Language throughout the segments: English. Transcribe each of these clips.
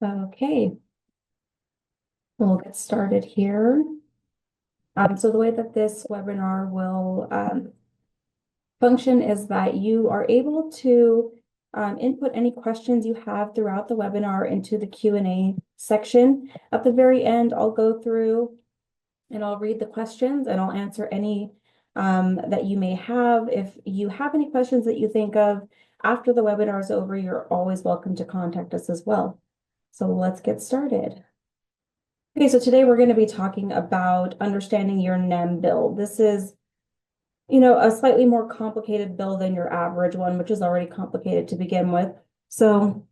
Okay, we'll get started here. So the way that this webinar will function is that you are able to input any questions you have throughout the webinar into the Q&A section. At the very end, I'll go through and I'll read the questions and I'll answer any that you may have. If you have any questions that you think of after the webinar is over, you're always welcome to contact us as well. So let's get started. Okay, so today we're going to be talking about understanding your NEM bill. This is, a slightly more complicated bill than your average one, which is already complicated to begin with. So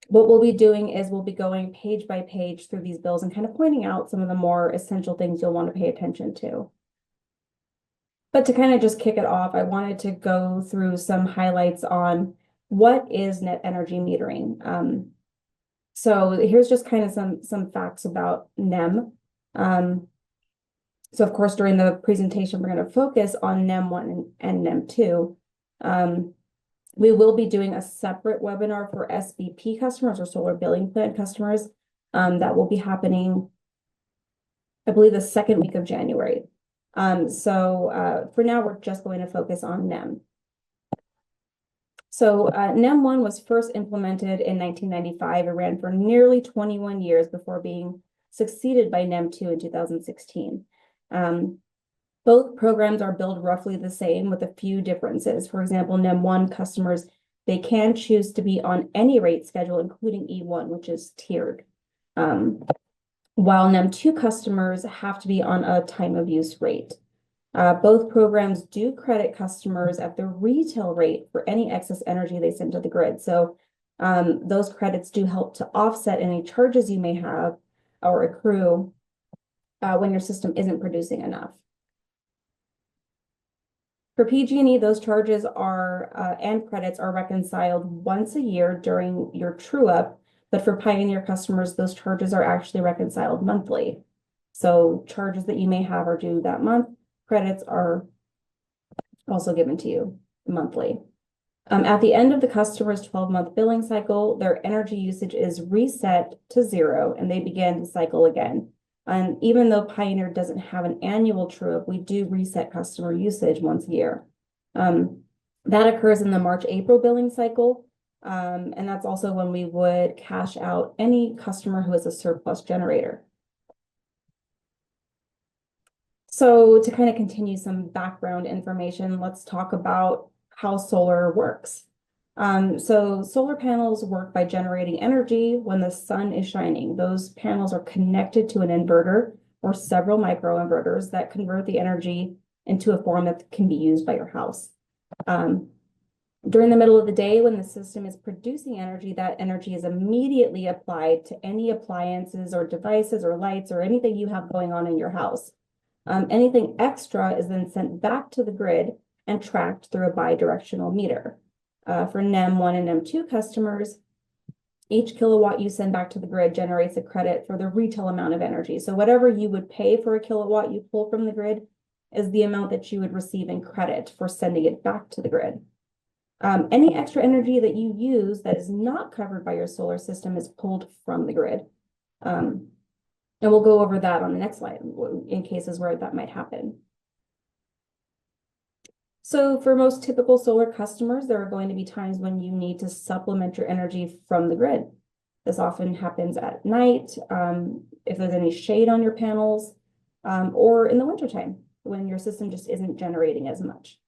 what we'll be doing is we'll be going page by page through these bills and kind of pointing out some of the more essential things you'll want to pay attention to. But to kind of just kick it off, I wanted to go through some highlights on what is net energy metering. So here's just kind of some facts about NEM. So of course, during the presentation, we're going to focus on NEM 1 and NEM 2. We will be doing a separate webinar for SBP customers or solar billing plan customers. That will be happening, I believe, the second week of January. So for now, we're just going to focus on NEM. So NEM 1 was first implemented in 1995. It ran for nearly 21 years before being succeeded by NEM 2 in 2016. Both programs are billed roughly the same with a few differences. For example, NEM 1 customers, they can choose to be on any rate schedule, including E1, which is tiered. While NEM 2 customers have to be on a time of use rate. Both programs do credit customers at the retail rate for any excess energy they send to the grid. So those credits do help to offset any charges you may have or accrue when your system isn't producing enough. For PG&E, those charges are and credits are reconciled once a year during your true-up, but for Pioneer customers, those charges are actually reconciled monthly. So charges that you may have are due that month. Credits are also given to you monthly. At the end of the customer's 12-month billing cycle, their energy usage is reset to 0 and they begin the cycle again. And even though Pioneer doesn't have an annual true-up, we do reset customer usage once a year. That occurs in the March-April billing cycle. And that's also when we would cash out any customer who is a surplus generator. So to kind of continue some background information, let's talk about how solar works. So solar panels work by generating energy when the sun is shining. Those panels are connected to an inverter or several microinverters that convert the energy into a form that can be used by your house. During the middle of the day, when the system is producing energy, that energy is immediately applied to any appliances or devices or lights or anything you have going on in your house. Anything extra is then sent back to the grid and tracked through a bidirectional meter. For NEM 1 and NEM 2 customers, each kilowatt you send back to the grid generates a credit for the retail amount of energy. So whatever you would pay for a kilowatt you pull from the grid is the amount that you would receive in credit for sending it back to the grid. Any extra energy that you use that is not covered by your solar system is pulled from the grid. And we'll go over that on the next slide in cases where that might happen. So for most typical solar customers, there are going to be times when you need to supplement your energy from the grid. This often happens at night, if there's any shade on your panels, or in the wintertime when your system just isn't generating as much.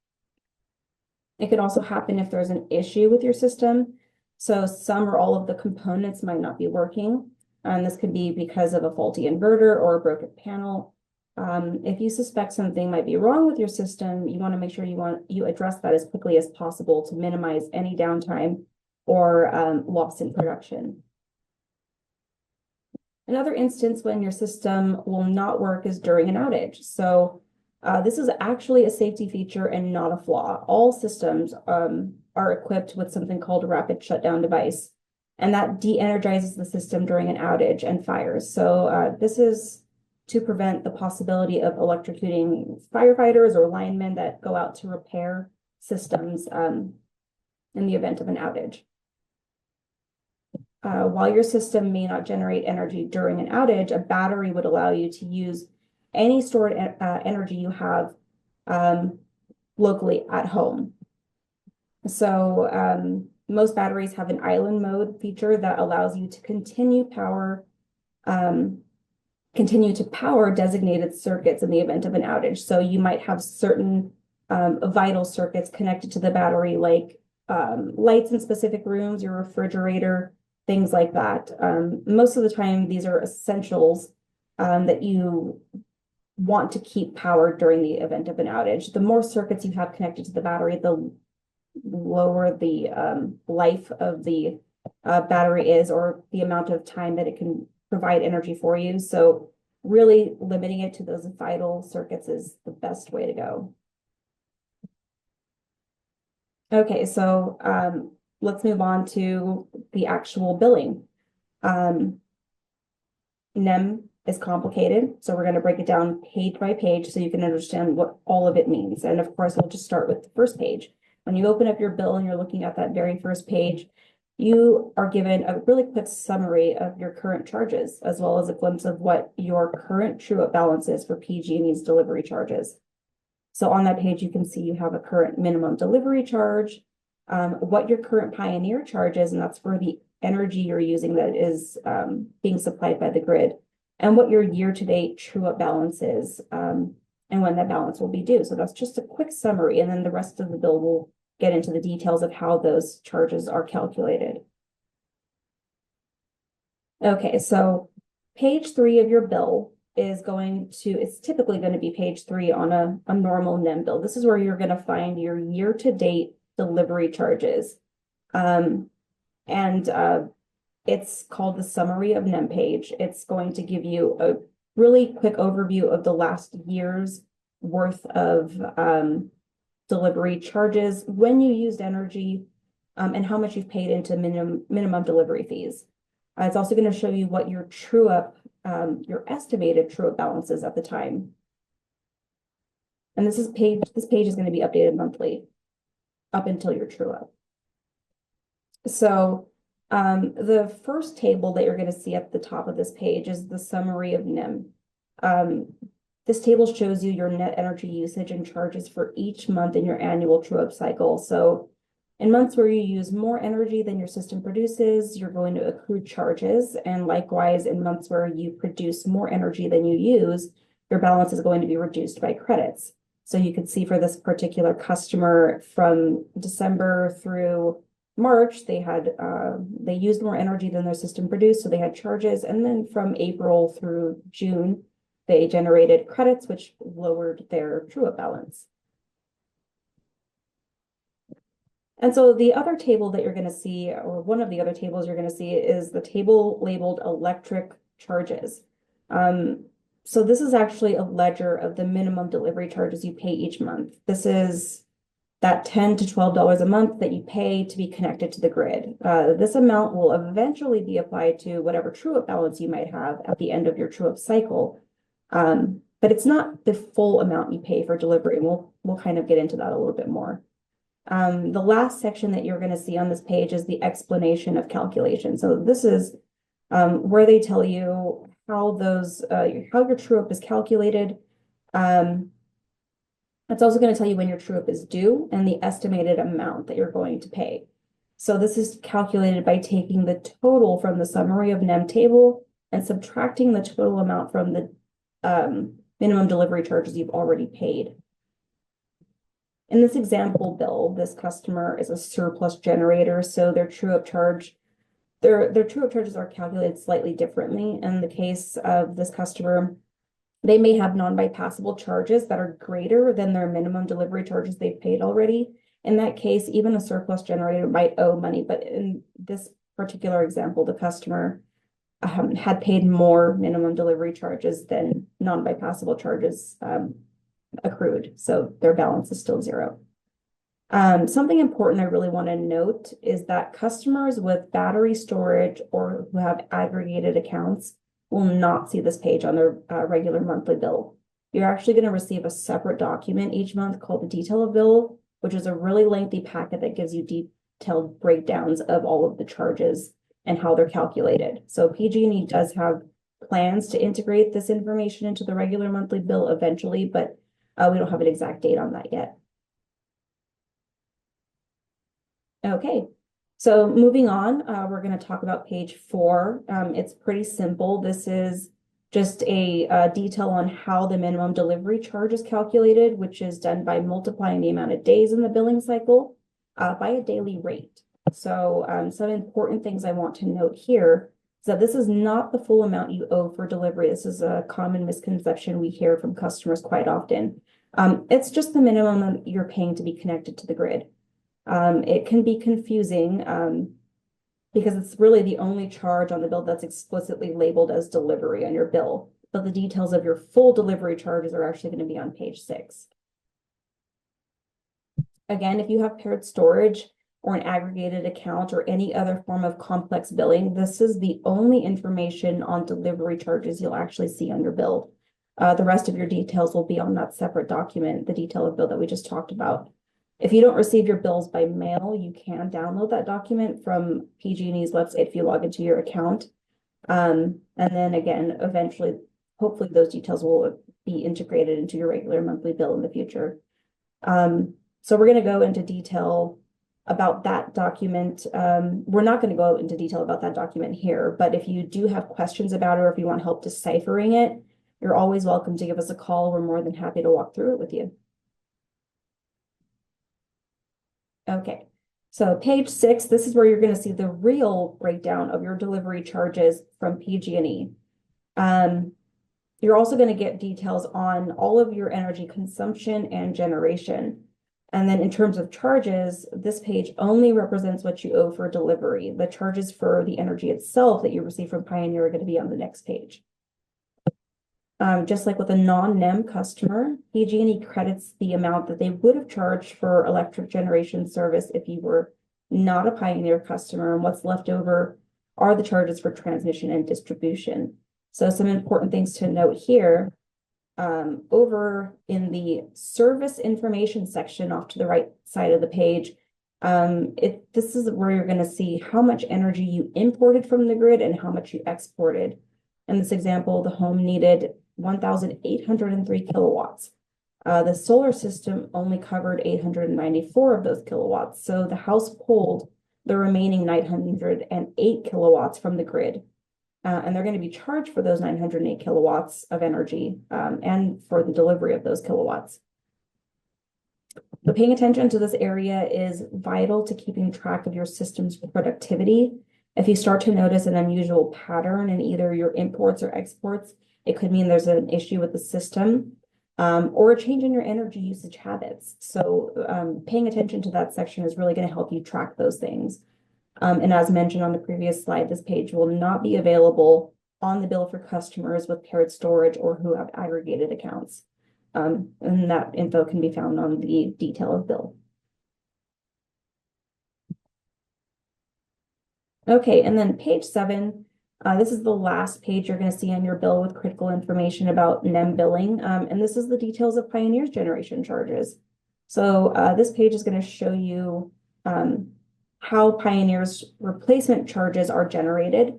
It can also happen if there's an issue with your system. So some or all of the components might not be working. And this could be because of a faulty inverter or a broken panel. If you suspect something might be wrong with your system, you want to make sure you address that as quickly as possible to minimize any downtime or loss in production. Another instance when your system will not work is during an outage. So this is actually a safety feature and not a flaw. All systems are equipped with something called a rapid shutdown device, and that de-energizes the system during an outage and fires. So this is to prevent the possibility of electrocuting firefighters or linemen that go out to repair systems in the event of an outage. while your system may not generate energy during an outage, a battery would allow you to use any stored energy you have locally at home. So most batteries have an island mode feature that allows you to continue to power designated circuits in the event of an outage. So you might have certain vital circuits connected to the battery, like lights in specific rooms, your refrigerator, things like that. Most of the time, these are essentials that you want to keep powered during the event of an outage. The more circuits you have connected to the battery, the lower the life of the battery is, or the amount of time that it can provide energy for you. So really limiting it to those vital circuits is the best way to go. Okay, so let's move on to the actual billing. NEM is complicated, so we're going to break it down page by page so you can understand what all of it means. And of course, we'll just start with the first page. When you open up your bill and you're looking at that very first page, you are given a really quick summary of your current charges, as well as a glimpse of what your current true-up balance is for PG&E's delivery charges. So on that page, you can see you have a current minimum delivery charge, what your current Pioneer charge is, and that's for the energy you're using that is being supplied by the grid, and what your year-to-date true-up balance is, and when that balance will be due. So that's just a quick summary, and then the rest of the bill will get into the details of how those charges are calculated. Okay, so page 3 of your bill it's typically going to be page 3 on a normal NEM bill. This is where you're going to find your year-to-date delivery charges. It's called the summary of NEM page. It's going to give you a really quick overview of the last year's worth of delivery charges, when you used energy, and how much you've paid into minimum delivery fees. It's also going to show you what your your estimated true-up balance is at the time. And this page is going to be updated monthly up until your true-up. So the first table that you're going to see at the top of this page is the summary of NEM. This table shows you your net energy usage and charges for each month in your annual true-up cycle. So in months where you use more energy than your system produces, you're going to accrue charges. And likewise, in months where you produce more energy than you use, your balance is going to be reduced by credits. So you can see for this particular customer from December through March, they used more energy than their system produced, so they had charges. And then from April through June, they generated credits, which lowered their true-up balance. And so the other table that you're going to see, or one of the other tables you're going to see, is the table labeled electric charges. So this is actually a ledger of the minimum delivery charges you pay each month. This is that $10 to $12 a month that you pay to be connected to the grid. This amount will eventually be applied to whatever true-up balance you might have at the end of your true-up cycle. But it's not the full amount you pay for delivery. And we'll kind of get into that a little bit more. The last section that you're going to see on this page is the explanation of calculation. So this is where they tell you how your true-up is calculated. It's also going to tell you when your true-up is due and the estimated amount that you're going to pay. So this is calculated by taking the total from the summary of NEM table and subtracting the total amount from the minimum delivery charges you've already paid. In this example bill, this customer is a surplus generator, so their true-up charges are calculated slightly differently. In the case of this customer, they may have non-bypassable charges that are greater than their minimum delivery charges they've paid already. In that case, even a surplus generator might owe money, but in this particular example, the customer had paid more minimum delivery charges than non-bypassable charges accrued, so their balance is still zero. Something important I really want to note is that customers with battery storage or who have aggregated accounts will not see this page on their regular monthly bill. You're actually going to receive a separate document each month called the detail of bill, which is a really lengthy packet that gives you detailed breakdowns of all of the charges and how they're calculated. So PG&E does have plans to integrate this information into the regular monthly bill eventually, but we don't have an exact date on that yet. Okay, so moving on, we're going to talk about page 4. It's pretty simple. This is just a detail on how the minimum delivery charge is calculated, which is done by multiplying the amount of days in the billing cycle by a daily rate. So some important things I want to note here is that this is not the full amount you owe for delivery. This is a common misconception we hear from customers quite often. It's just the minimum that you're paying to be connected to the grid. It can be confusing because it's really the only charge on the bill that's explicitly labeled as delivery on your bill, but the details of your full delivery charges are actually going to be on page 6. Again, if you have paired storage or an aggregated account or any other form of complex billing, this is the only information on delivery charges you'll actually see on your bill. The rest of your details will be on that separate document, the detail of bill that we just talked about. If you don't receive your bills by mail, you can download that document from PG&E's website if you log into your account. And then again, eventually, hopefully those details will be integrated into your regular monthly bill in the future. So we're going to go into detail about that document. We're not going to go into detail about that document here, but if you do have questions about it or if you want help deciphering it, you're always welcome to give us a call. We're more than happy to walk through it with you. Okay, so page 6, this is where you're going to see the real breakdown of your delivery charges from PG&E. You're also going to get details on all of your energy consumption and generation. And then in terms of charges, this page only represents what you owe for delivery. The charges for the energy itself that you receive from Pioneer are going to be on the next page. Just like with a non-NEM customer, PG&E credits the amount that they would have charged for electric generation service if you were not a Pioneer customer, and what's left over are the charges for transmission and distribution. So some important things to note here, over in the service information section off to the right side of the page, this is where you're going to see how much energy you imported from the grid and how much you exported. In this example, the home needed 1,803 kilowatts. The solar system only covered 894 of those kilowatts. So the house pulled the remaining 908 kilowatts from the grid. And they're going to be charged for those 908 kilowatts of energy and for the delivery of those kilowatts. So paying attention to this area is vital to keeping track of your system's productivity. If you start to notice an unusual pattern in either your imports or exports, it could mean there's an issue with the system or a change in your energy usage habits. So paying attention to that section is really going to help you track those things. And as mentioned on the previous slide, this page will not be available on the bill for customers with paired storage or who have aggregated accounts. And that info can be found on the detail of bill. Okay, and then page 7, this is the last page you're going to see on your bill with critical information about NEM billing. And this is the details of Pioneer's generation charges. So this page is going to show you how Pioneer's replacement charges are generated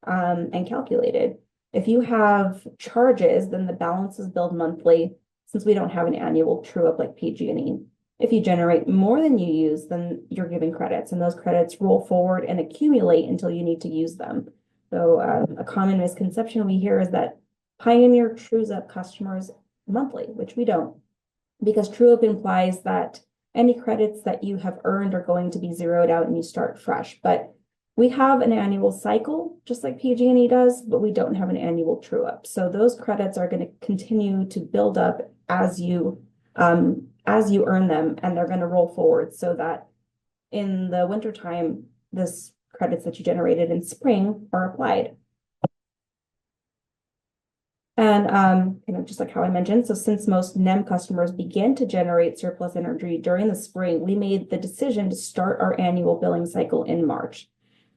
and calculated. If you have charges, then the balance is billed monthly since we don't have an annual true-up like PG&E. If you generate more than you use, then you're given credits, and those credits roll forward and accumulate until you need to use them. So a common misconception we hear is that Pioneer trues up customers monthly, which we don't, because true-up implies that any credits that you have earned are going to be zeroed out and you start fresh. But we have an annual cycle, just like PG&E does, but we don't have an annual true-up. So those credits are going to continue to build up as you earn them, and they're going to roll forward so that in the wintertime, this credits that you generated in spring are applied. And just like how I mentioned, so since most NEM customers begin to generate surplus energy during the spring, we made the decision to start our annual billing cycle in March.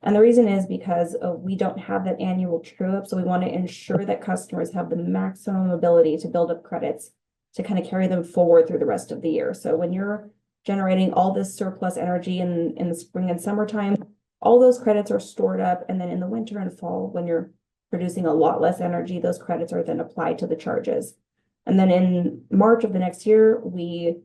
And the reason is because we don't have that annual true-up, so we want to ensure that customers have the maximum ability to build up credits to kind of carry them forward through the rest of the year. So when you're generating all this surplus energy in the spring and summertime, all those credits are stored up, and then in the winter and fall, when you're producing a lot less energy, those credits are then applied to the charges. And then in March of the next year, we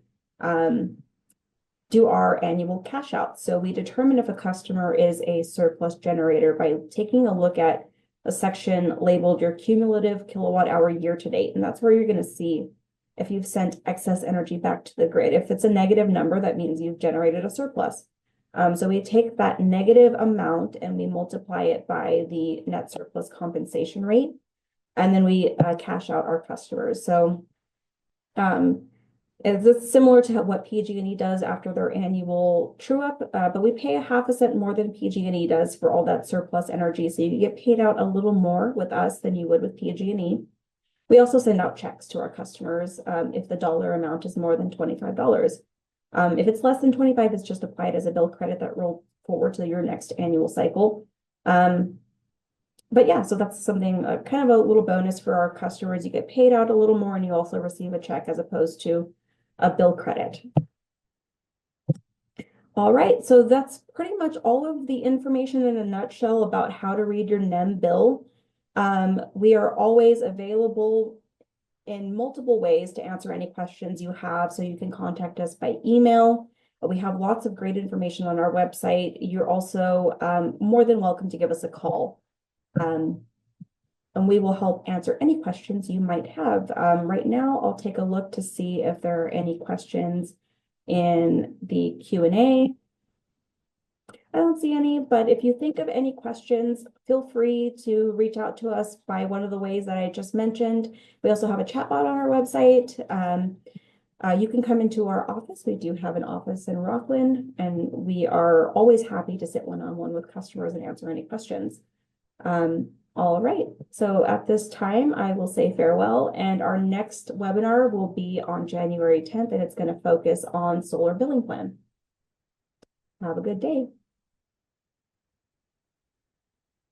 do our annual cash out. So we determine if a customer is a surplus generator by taking a look at a section labeled your cumulative kilowatt hour year to date. And that's where you're going to see if you've sent excess energy back to the grid. If it's a negative number, that means you've generated a surplus. So we take that negative amount and we multiply it by the net surplus compensation rate, and then we cash out our customers. So it's similar to what PG&E does after their annual true up, but we pay a half a cent more than PG&E does for all that surplus energy. So you get paid out a little more with us than you would with PG&E. We also send out checks to our customers if the dollar amount is more than $25. If it's less than 25, it's just applied as a bill credit that rolled forward to your next annual cycle. But yeah, so that's something kind of a little bonus for our customers. You get paid out a little more and you also receive a check as opposed to a bill credit. All right, so that's pretty much all of the information in a nutshell about how to read your NEM bill. We are always available in multiple ways to answer any questions you have. So you can contact us by email. We have lots of great information on our website. You're also more than welcome to give us a call. And we will help answer any questions you might have. Right now, I'll take a look to see if there are any questions in the Q&A. I don't see any, but if you think of any questions, feel free to reach out to us by one of the ways that I just mentioned. We also have a chat bot on our website. You can come into our office. We do have an office in Rockland, and we are always happy to sit one-on-one with customers and answer any questions. All right, so at this time, I will say farewell, and our next webinar will be on January 10th, and it's going to focus on solar billing plan. Have a good day.